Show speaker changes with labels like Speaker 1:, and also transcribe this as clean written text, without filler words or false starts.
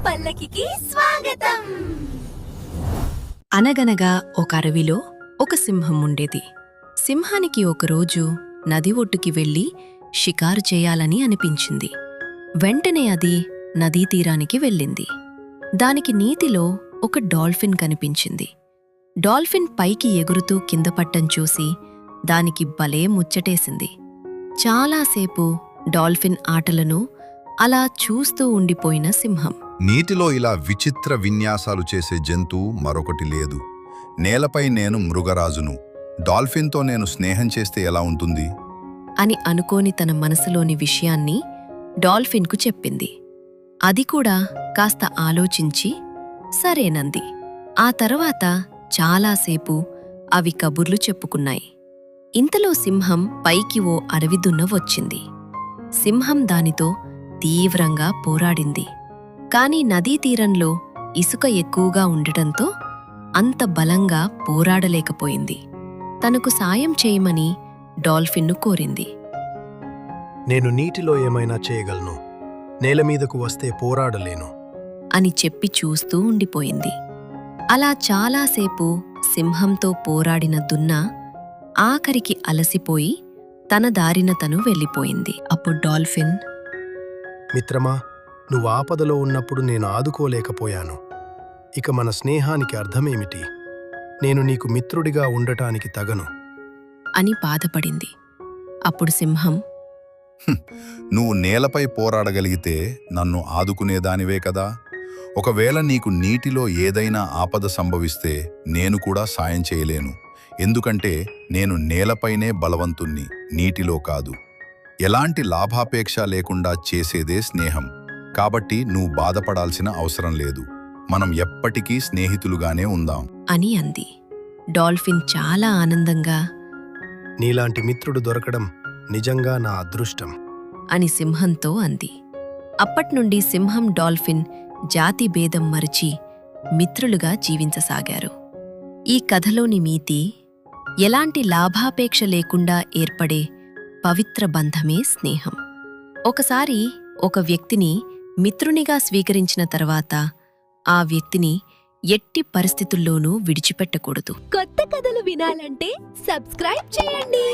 Speaker 1: పల్లకికి స్వాగతం.
Speaker 2: అనగనగా ఒక అడవిలో ఒక సింహం ఉండేది. సింహానికి ఒకరోజు నది ఒడ్డుకి వెళ్లి షికారు చేయాలని అనిపించింది. వెంటనే అది నదీ తీరానికి వెళ్ళింది. దానికి నీటిలో ఒక డాల్ఫిన్ కనిపించింది. డాల్ఫిన్ పైకి ఎగురుతూ కింద పట్టం చూసి దానికి భలే ముచ్చటేసింది. చాలాసేపు డాల్ఫిన్ ఆటలను అలా చూస్తూ ఉండిపోయిన సింహం,
Speaker 3: నీటిలో ఇలా విచిత్ర విన్యాసాలు చేసే జంతువు మరొకటి లేదు. నేలపై నేను మృగరాజును, డాల్ఫిన్తో నేను స్నేహం చేస్తే ఎలా ఉంటుంది
Speaker 2: అని అనుకోని తన మనసులోని విషయాన్ని డాల్ఫిన్కు చెప్పింది. అది కూడా కాస్త ఆలోచించి సరేనంది. ఆ తర్వాత చాలాసేపు అవి కబుర్లు చెప్పుకున్నాయి. ఇంతలో సింహం పైకి ఓ అడవిదున్న వచ్చింది. సింహం దానితో తీవ్రంగా పోరాడింది. కాని నదీ తీరంలో ఇసుక ఎక్కువగా ఉండటంతో అంత బలంగా పోరాడలేకపోయింది. తనకు సాయం చేయమని డాల్ఫిన్ను కోరింది.
Speaker 4: నేను నీటిలో ఏమైనా చేయగలను, నేలమీదకు వస్తే పోరాడలేను
Speaker 2: అని చెప్పి చూస్తూ ఉండిపోయింది. అలా చాలాసేపు సింహంతో పోరాడిన దున్న ఆఖరికి అలసిపోయి తన దారిన తను వెళ్ళిపోయింది. అప్పుడు డాల్ఫిన్,
Speaker 4: మిత్రమా, నువ్వు ఆపదలో ఉన్నప్పుడు నేను ఆదుకోలేకపోయాను. ఇక మన స్నేహానికి అర్థమేమిటి? నేను నీకు మిత్రుడిగా ఉండటానికి తగను
Speaker 2: అని బాధపడింది. అప్పుడు సింహం,
Speaker 3: నువ్వు నేలపై పోరాడగలిగితే నన్ను ఆదుకునేదానివే కదా. ఒకవేళ నీకు నీటిలో ఏదైనా ఆపద సంభవిస్తే నేను కూడా సాయం చేయలేను. ఎందుకంటే నేను నేలపైనే బలవంతుణ్ణి, నీటిలో కాదు. ఎలాంటి లాభాపేక్ష లేకుండా చేసేదే స్నేహం. కాబట్టి నువ్వు బాధపడాల్సిన అవసరం లేదు. మనం ఎప్పటికీ స్నేహితులుగానే ఉందాం
Speaker 2: అని అంది. డాల్ఫిన్ చాలా ఆనందంగా,
Speaker 4: నీలాంటి మిత్రుడు దొరకడం నిజంగా నా అదృష్టం
Speaker 2: అని సింహంతో అంది. అప్పట్నుండి సింహం, డాల్ఫిన్ జాతి భేదం మరచి మిత్రులుగా జీవించసాగారు. ఈ కథలోని నీతి, ఎలాంటి లాభాపేక్ష లేకుండా ఏర్పడే పవిత్ర బంధమే స్నేహం. ఒకసారి ఒక వ్యక్తిని మిత్రునిగా స్వీకరించిన తర్వాత ఆ వ్యక్తిని ఎట్టి పరిస్థితుల్లోనూ విడిచిపెట్టకూడదు.
Speaker 1: కొత్త కథలు వినాలంటే సబ్స్క్రైబ్ చేయండి.